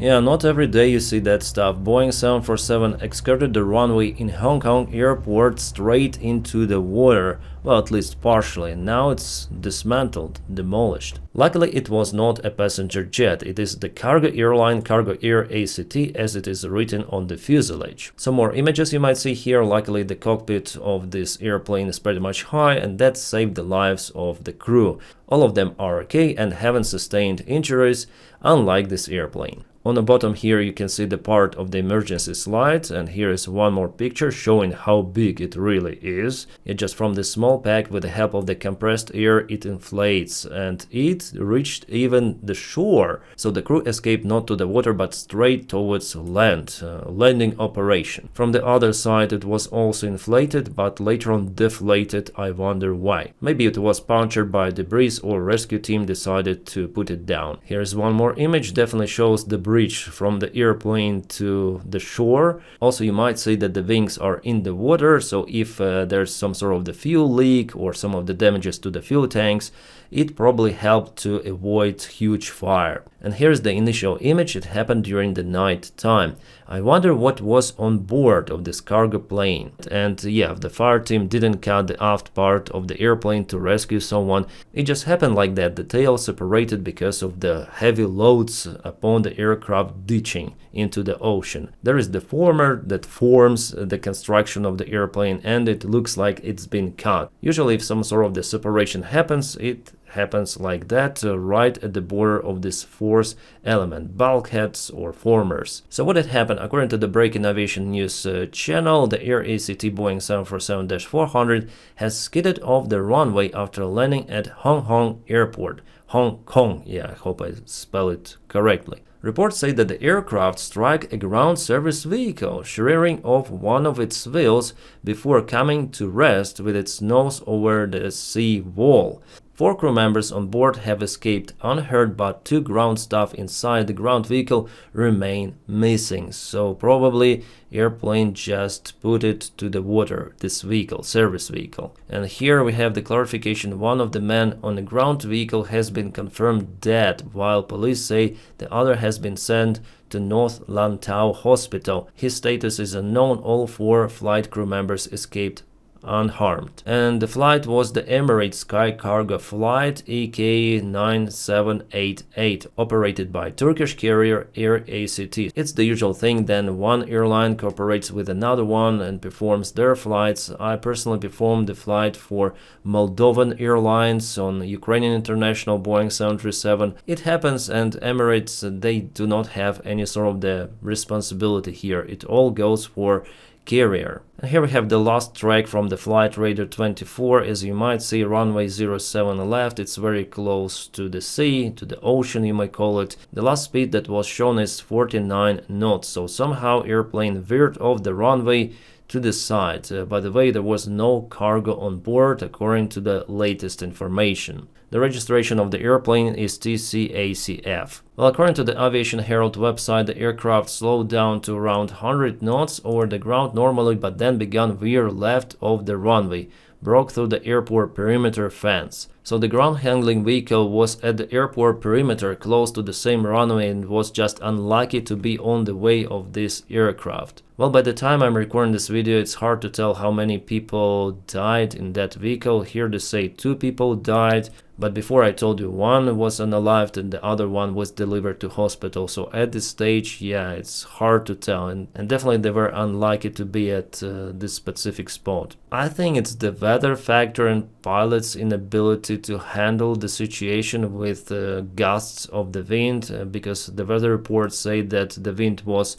Yeah, not every day you see that stuff. Boeing 747 escorted the runway in Hong Kong airport straight into the water. Well, at least partially. Now it's dismantled, demolished. Luckily, it was not a passenger jet. It is the cargo airline Cargo Air ACT as it is written on the fuselage. Some more images you might see here. Luckily, the cockpit of this airplane is pretty much high, and that saved the lives of the crew. All of them are okay and haven't sustained injuries, unlike this airplane. On the bottom here you can see the part of the emergency slide, and here is one more picture showing how big it really is. Just from this small pack, with the help of the compressed air, it inflates and it reached even the shore. So the crew escaped not to the water but straight towards land, landing operation. From the other side it was also inflated but later on deflated. I wonder why. Maybe it was punctured by debris or rescue team decided to put it down. Here's one more image, definitely shows the bridge from the airplane to the shore. Also, you might say that the wings are in the water, so if there's some sort of the fuel leak or some of the damages to the fuel tanks, it probably helped to avoid huge fire. And here's the initial image. It happened during the night time. I wonder what was on board of this cargo plane. And yeah, the fire team didn't cut the aft part of the airplane to rescue someone. It just happened like that. The tail separated because of the heavy loads upon the aircraft ditching into the ocean. There is the former that forms the construction of the airplane, and it looks like it's been cut. Usually if some sort of the separation happens, it happens like that, right at the border of this force element, bulkheads or formers. So what had happened, according to the Breaking Aviation News channel, the Air ACT Boeing 747-400 has skidded off the runway after landing at Hong Kong Airport. Hong Kong, yeah, I hope I spell it correctly. Reports say that the aircraft struck a ground service vehicle, shearing off one of its wheels before coming to rest with its nose over the sea wall. 4 crew members on board have escaped unhurt, but 2 ground staff inside the ground vehicle remain missing. So probably airplane just put it to the water, this vehicle, service vehicle. And here we have the clarification. One of the men on the ground vehicle has been confirmed dead, while police say the other has been sent to North Lantau Hospital. His status is unknown. All 4 flight crew members escaped unharmed. And the flight was the Emirates Sky Cargo flight EK9788, operated by Turkish carrier Air ACT. It's the usual thing, then one airline cooperates with another one and performs their flights. I personally performed the flight for Moldovan Airlines on Ukrainian International Boeing 737. It happens, and Emirates, they do not have any sort of the responsibility here. It all goes for carrier. And here we have the last track from the Flight Radar 24. As you might see, runway 07 left. It's very close to the sea, to the ocean you might call it. The last speed that was shown is 49 knots, so somehow airplane veered off the runway to the side. By the way, there was no cargo on board according to the latest information. The registration of the airplane is TCACF. Well, according to the Aviation Herald website, the aircraft slowed down to around 100 knots over the ground normally, but then began veer left of the runway, broke through the airport perimeter fence. So the ground handling vehicle was at the airport perimeter close to the same runway and was just unlucky to be on the way of this aircraft. Well, by the time I'm recording this video, it's hard to tell how many people died in that vehicle. Here they say 2 people died, but before I told you one was unalived and the other one was delivered to hospital. So at this stage, yeah, it's hard to tell, and definitely they were unlucky to be at this specific spot. I think it's the weather factor and pilots' inability to handle the situation with gusts of the wind, because the weather reports say that the wind was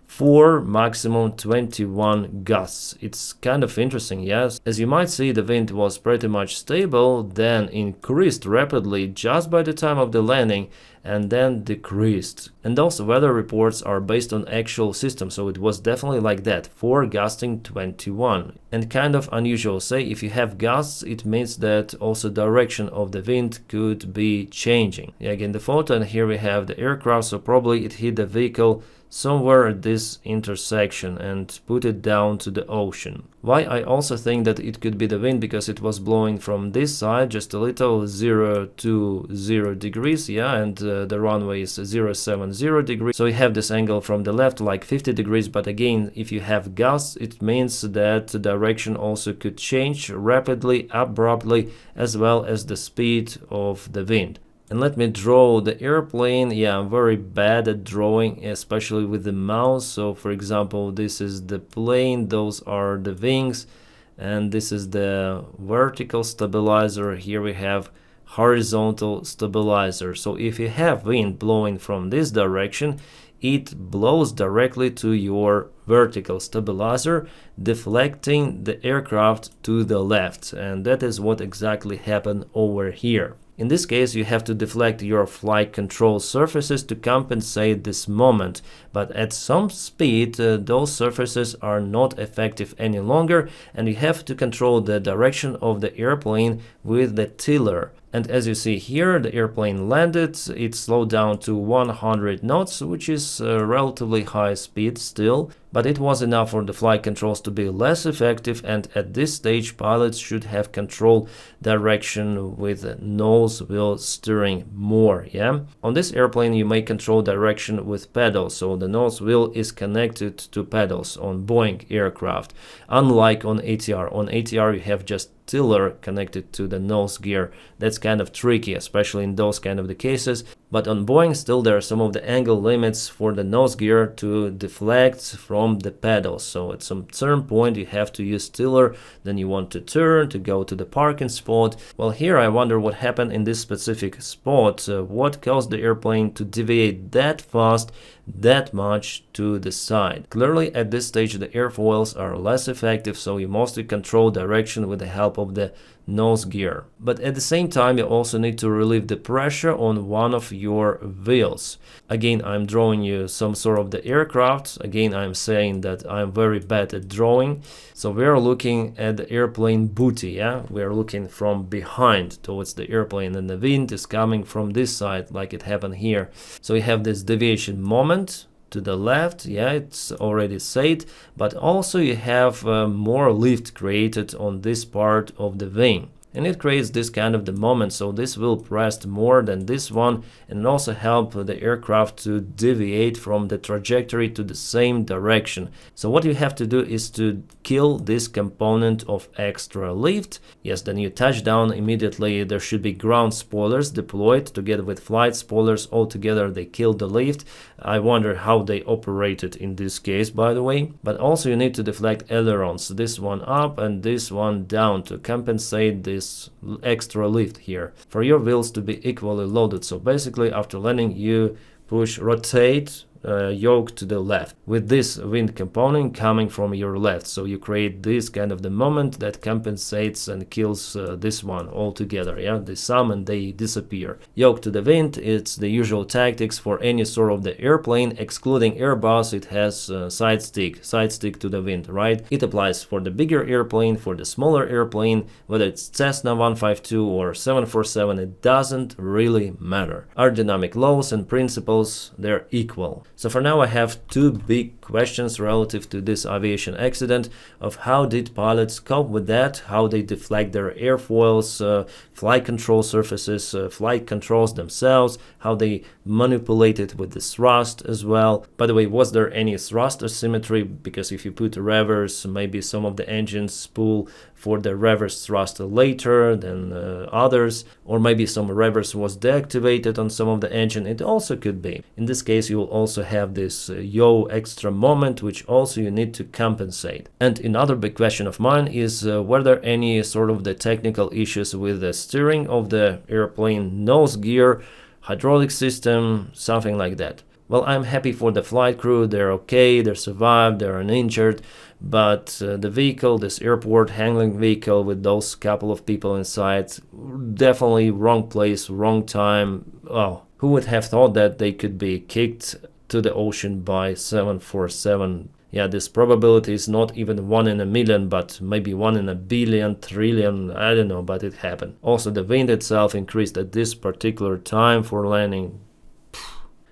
4, maximum 21 gusts. It's kind of interesting, yes. As you might see, the wind was pretty much stable, then increased rapidly just by the time of the landing, and then decreased. And those weather reports are based on actual system, so it was definitely like that, 4 gusting 21. And kind of unusual, say if you have gusts, it means that also direction of the wind could be changing. Yeah, again the photo, and here we have the aircraft, so probably it hit the vehicle somewhere at this intersection and put it down to the ocean. Why I also think that it could be the wind, because it was blowing from this side just a little, 0 to 0 degrees, yeah, and the runway is 070 degrees, so you have this angle from the left like 50 degrees. But again, if you have gusts, it means that the direction also could change rapidly, abruptly, as well as the speed of the wind. And let me draw the airplane. Yeah, I'm very bad at drawing, especially with the mouse. So for example, this is the plane, those are the wings, and this is the vertical stabilizer. Here we have horizontal stabilizer. So if you have wind blowing from this direction, it blows directly to your vertical stabilizer, deflecting the aircraft to the left. And that is what exactly happened over here. In this case, you have to deflect your flight control surfaces to compensate this moment, but at some speed, those surfaces are not effective any longer, and you have to control the direction of the airplane with the tiller. And as you see here, the airplane landed, it slowed down to 100 knots, which is a relatively high speed still, but it was enough for the flight controls to be less effective, and at this stage pilots should have controlled direction with nose wheel steering more, yeah? On this airplane you may control direction with pedals, so the nose wheel is connected to pedals on Boeing aircraft, unlike on ATR. On ATR you have just tiller connected to the nose gear. That's kind of tricky, especially in those kind of the cases. But on Boeing still there are some of the angle limits for the nose gear to deflect from the pedals. So at some certain point you have to use tiller, then you want to turn to go to the parking spot. Well, here I wonder what happened in this specific spot. What caused the airplane to deviate that fast, that much to the side? Clearly at this stage the airfoils are less effective, so you mostly control direction with the help of the nose gear. But at the same time you also need to relieve the pressure on one of your wheels. Again, I'm drawing you some sort of the aircraft. Again, I'm saying that I'm very bad at drawing. So we're looking at the airplane booty, yeah? We're looking from behind towards the airplane, and the wind is coming from this side like it happened here. So you have this deviation moment to the left, yeah, it's already said, but also you have more lift created on this part of the wing, and it creates this kind of the moment. So this will press more than this one, and also help the aircraft to deviate from the trajectory to the same direction. So what you have to do is to kill this component of extra lift. Yes, then you touch down immediately. There should be ground spoilers deployed together with flight spoilers. Altogether they kill the lift. I wonder how they operated in this case, by the way. But also you need to deflect ailerons, this one up and this one down, to compensate this extra lift here for your wheels to be equally loaded. So basically after landing you push rotate yoke to the left with this wind component coming from your left. So you create this kind of the moment that compensates and kills this one altogether, yeah, the sum, and they disappear. Yoke to the wind, it's the usual tactics for any sort of the airplane, excluding Airbus. It has side stick to the wind, right? It applies for the bigger airplane, for the smaller airplane, whether it's Cessna 152 or 747, it doesn't really matter. Aerodynamic laws and principles, they're equal. So for now I have two big questions relative to this aviation accident of how did pilots cope with that, how they deflect their airfoils, flight control surfaces, flight controls themselves, how they manipulated with the thrust as well. By the way, was there any thrust asymmetry? Because if you put revers, maybe some of the engines spool for the reverse thrust later than others, or maybe some reverse was deactivated on some of the engine. It also could be. In this case you will also have this yaw extra moment, which also you need to compensate. And another big question of mine is were there any sort of the technical issues with the steering of the airplane, nose gear, hydraulic system, something like that? Well, I'm happy for the flight crew, they're okay, they survived, they're uninjured, but the vehicle, this airport handling vehicle with those couple of people inside, definitely wrong place, wrong time. Oh, who would have thought that they could be kicked to the ocean by 747? Yeah, this probability is not even 1 in a million, but maybe 1 in a billion, trillion, I don't know, but it happened. Also, the wind itself increased at this particular time for landing.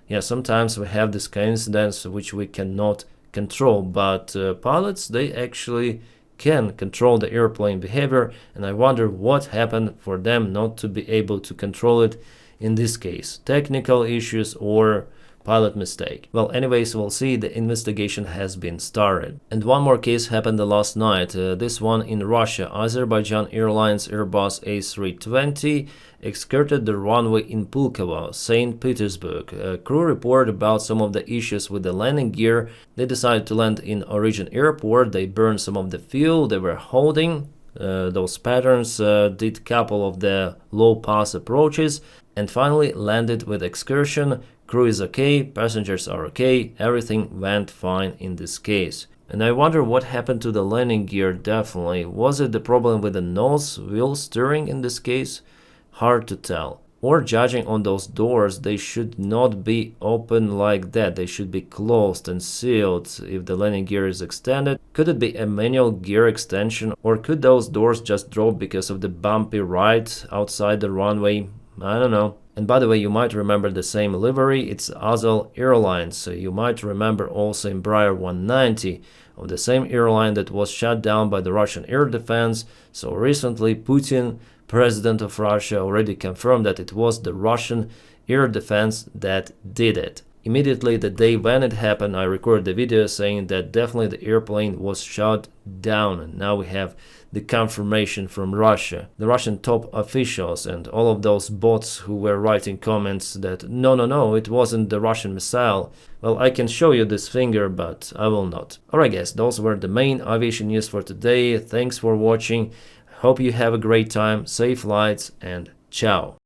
Yeah, sometimes we have this coincidence which we cannot control, but pilots, they actually can control the airplane behavior, and I wonder what happened for them not to be able to control it in this case. Technical issues or pilot mistake. Well, anyways, we'll see. The investigation has been started. And one more case happened last night. This one in Russia. Azerbaijan Airlines Airbus A320 skirted the runway in Pulkovo, St. Petersburg. A crew report about some of the issues with the landing gear. They decided to land in Origin Airport. They burned some of the fuel they were holding. Those patterns did couple of the low pass approaches and finally landed with excursion. Crew is okay, passengers are okay, everything went fine in this case. And I wonder what happened to the landing gear definitely. Was it the problem with the nose wheel steering in this case? Hard to tell. Or judging on those doors, they should not be open like that. They should be closed and sealed if the landing gear is extended. Could it be a manual gear extension, or could those doors just drop because of the bumpy ride outside the runway? I don't know. And by the way, you might remember the same livery, it's Azul Airlines. So you might remember also Embraer 190 of the same airline that was shut down by the Russian air defense. So recently Putin, president of Russia, already confirmed that it was the Russian air defense that did it. Immediately the day when it happened, I recorded the video saying that definitely the airplane was shut down. And now we have the confirmation from Russia. The Russian top officials and all of those bots who were writing comments that no, it wasn't the Russian missile. Well, I can show you this finger, but I will not. Alright guys, those were the main aviation news for today. Thanks for watching. Hope you have a great time, safe flights, and ciao.